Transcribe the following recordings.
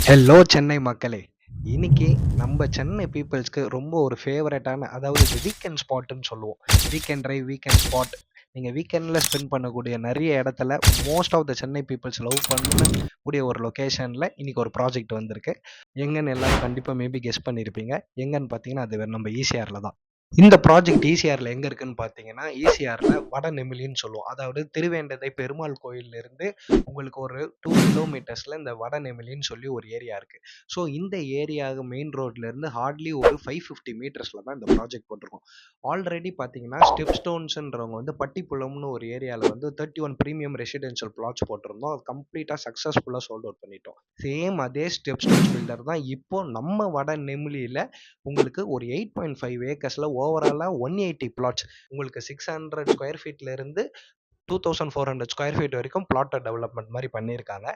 Hello Chennai மக்களே! இன்னைக்கு நம்ம சென்னை பீப்பிள்ஸ்க்கு ரொம்ப ஒரு ஃபேவரட்டான அதாவது இந்த வீக்கெண்ட் ஸ்பாட்டுன்னு சொல்லுவோம். Weekend drive, weekend spot. நீங்க வீக்கெண்ட்ல ஸ்பெண்ட் பண்ணக்கூடிய நெறைய இடத்துல most of the Chennai peoples love பண்ணக்கூடிய ஒரு லொகேஷன்ல இன்னைக்கு ஒரு ப்ராஜெக்ட் வந்திருக்கு. எங்கன்னு எல்லாரும் கண்டிப்பா மேபி கெஸ் பண்ணியிருப்பீங்க. எங்கன்னு பார்த்தீங்கன்னா, அது நம்ம ஈசிஆர்ல தான். இந்த ப்ராஜெக்ட் ஈசிஆர்ல எங்க இருக்குன்னு பார்த்தீங்கன்னா, ஈசிஆர்ல வடநெமிலின்னு சொல்லுவோம். அதாவது திருவேண்டதை பெருமாள் கோயில்ல இருந்து உங்களுக்கு ஒரு 2 கிலோமீட்டர்ஸ்ல இந்த வடநெமிலின்னு சொல்லி ஒரு ஏரியா இருக்கு. ஸோ இந்த ஏரியாவுக்கு மெயின் ரோட்ல இருந்து ஹார்ட்லி ஒரு 550 மீட்டர்ஸ்ல தான் இந்த ப்ராஜெக்ட் போட்டிருக்கோம். ஆல்ரெடி பார்த்தீங்கன்னா, ஸ்டெப் ஸ்டோன்ஸ்ன்றவங்க வந்து பட்டிப்புலம்னு ஒரு ஏரியால வந்து 31 பிரீமியம் ரெசிடென்ஷியல் பிளாட்ஸ் போட்டிருந்தோம். அது கம்ப்ளீட்டா சக்சஸ்ஃபுல்லா சோல்ட் அவுட் பண்ணிட்டோம். சேம் அதே ஸ்டெப் ஸ்டோன்ஸ் பில்டர் தான் இப்போ நம்ம வடநெமிலியில உங்களுக்கு ஒரு 8.5 ஏக்கர்ஸ்ல ஓவராலா 180 பிளாட்ஸ் உங்களுக்கு 600 ஸ்கொயர் ஃபீட்ல இருந்து 2400 ஸ்கொயர் ஃபீட் வரைக்கும் பிளாட்டட் டெவலப்மெண்ட் மாதிரி பண்ணியிருக்காங்க.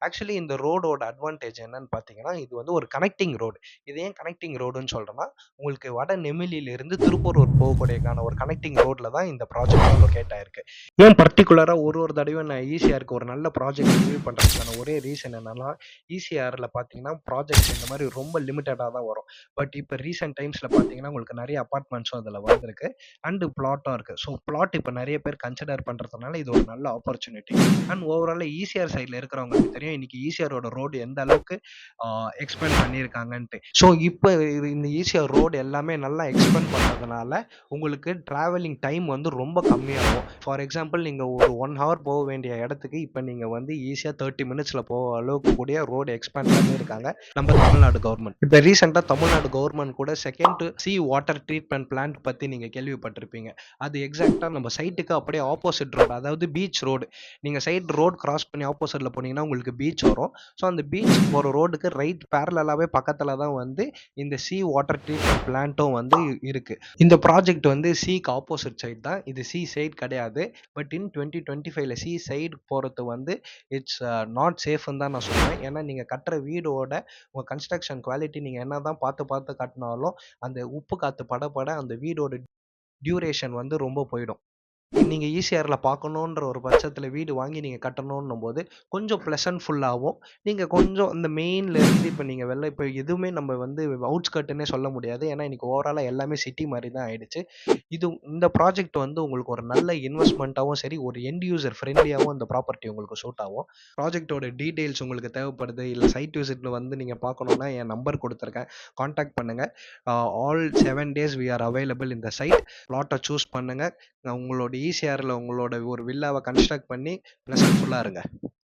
ஆக்சுவலி இந்த ரோடோட அட்வான்டேஜ் என்னன்னு பார்த்தீங்கன்னா, இது வந்து ஒரு கனெக்டிங் ரோடு. இது ஏன் கனெக்டிங் ரோடுன்னு சொல்றேன்னா, உங்களுக்கு வட நெமிலியிலிருந்து திருப்பூர் போகக்கூடியக்கான ஒரு கனெக்டிங் ரோட்ல தான் இந்த ப்ராஜெக்ட் லொகேட் ஆயிருக்கு. ஏன் பர்டிகுலரா ஒரு தடவையும் நான் ஈசிஆருக்கு ஒரு நல்ல ப்ராஜெக்ட் ரிவ்யூ பண்றதுக்கான ஒரே ரீசன் என்னன்னா, ஈசிஆர்ல பார்த்தீங்கன்னா ப்ராஜெக்ட்ஸ் இந்த மாதிரி ரொம்ப லிமிட்டடா தான் வரும். பட் இப்போ ரீசென்ட் டைம்ஸ்ல பார்த்தீங்கன்னா, உங்களுக்கு நிறைய அபார்ட்மெண்ட்ஸும் அதில் வந்திருக்கு அண்ட் பிளாட்டும் இருக்கு. ஸோ பிளாட் இப்போ நிறைய பேர் கன்சிடர் பண்றதுனால இது ஒரு நல்ல ஆப்பர்ச்சுனிட்டி. அண்ட் ஓவரால் ஈசிஆர் சைடில் இருக்கிறவங்களுக்கு தெரியும் இன்னைக்கு ஈசிஆரோட ரோடு எந்த அளவுக்கு எக்ஸ்பெண்ட் பண்ணியிருக்காங்கன்ட்டு. ஸோ இப்போ இந்த ஈசிஆர் ரோடு எல்லாமே நல்லா எக்ஸ்பெண்ட் பண்ணதுனால உங்களுக்கு டிராவலிங் டைம் வந்து ரொம்ப கம்மியாகும். ஃபார் எக்ஸாம்பிள் நீங்கள் ஒரு 1 ஹவர் போக வேண்டிய இடத்துக்கு இப்போ நீங்கள் வந்து ஈஸியாக 30 மினிட்ஸில் போக அளவுக்கு கூடிய ரோடு எக்ஸ்பேண்ட் பண்ணியிருக்காங்க நம்ம தமிழ்நாடு கவர்மெண்ட். இப்போ ரீசெண்டாக தமிழ்நாடு கவர்மெண்ட் கூட second C water treatment plant பற்றி நீங்கள் கேள்விப்பட்டிருப்பீங்க. அது எக்ஸாக்டாக நம்ம சைட்டுக்கு அப்படியே ஆப்போசிட் ரோடு, அதாவது பீச் ரோடு. நீங்கள் சைட் ரோடு கிராஸ் பண்ணி ஆப்போசிட்டில் போனீங்கன்னா உங்களுக்கு பீச் வரும். ஸோ அந்த பீச் போகிற ரோடுக்கு ரைட் பேரலாகவே பக்கத்தில் தான் வந்து இந்த சி வாட்டர் ட்ரீட்மெண்ட் பிளான்ட்டும் வந்து இருக்குது. இந்த ப்ராஜெக்ட் வந்து சிக்கு ஆப்போசிட் சைட் தான், இது சி சைட் கிடையாது. பட் இன் 2025ல சி சைடு போகிறது வந்து இட்ஸ் நாட் சேஃப்னு தான் நான் சொல்லுவேன். ஏன்னா நீங்கள் கட்டுற வீடோட உங்கள் கன்ஸ்ட்ரக்ஷன் குவாலிட்டி நீங்கள் என்ன தான் பார்த்து பார்த்து கட்டினாலும் அந்த உப்பு காற்று பட அந்த வீடோட டியூரேஷன் வந்து ரொம்ப போயிடும். நீங்கள் ஈசிஆரில் பார்க்கணுன்ற ஒரு பட்சத்தில் வீடு வாங்கி நீங்கள் கட்டணுன்னும் போது கொஞ்சம் ப்ளசன்ட்ஃபுல்லாகவும் நீங்கள் கொஞ்சம் இந்த மெயின்லேருந்து இப்போ நீங்கள் வெளில இப்போ எதுவுமே நம்ம வந்து அவுட்ஸ்கர்ட்டுன்னே சொல்ல முடியாது. ஏன்னா இன்றைக்கி ஓவராலாக எல்லாமே சிட்டி மாதிரி தான் ஆயிடுச்சு. இந்த ப்ராஜெக்ட் வந்து உங்களுக்கு ஒரு நல்ல இன்வெஸ்ட்மெண்ட்டாகவும் சரி, ஒரு எண்ட் யூசர் ஃப்ரெண்ட்லியாகவும் இந்த ப்ராப்பர்ட்டி உங்களுக்கு சூட் ஆகும். ப்ராஜெக்ட்டோட டீட்டெயில்ஸ் உங்களுக்கு தேவைப்படுது, இல்லை சைட் விசிட்டில் வந்து நீங்கள் பார்க்கணுன்னா என் நம்பர் கொடுத்துருக்கேன், காண்டாக்ட் பண்ணுங்கள். All 7 days we are available in the site. ப்ளாட்டை சூஸ் பண்ணுங்கள். உங்களோட ஈசிஆரில் உங்களோட ஒரு வில்லாவை கன்ஸ்ட்ரக்ட் பண்ணி ப்ளசன்ட்ஃபுல்லாக இருங்க.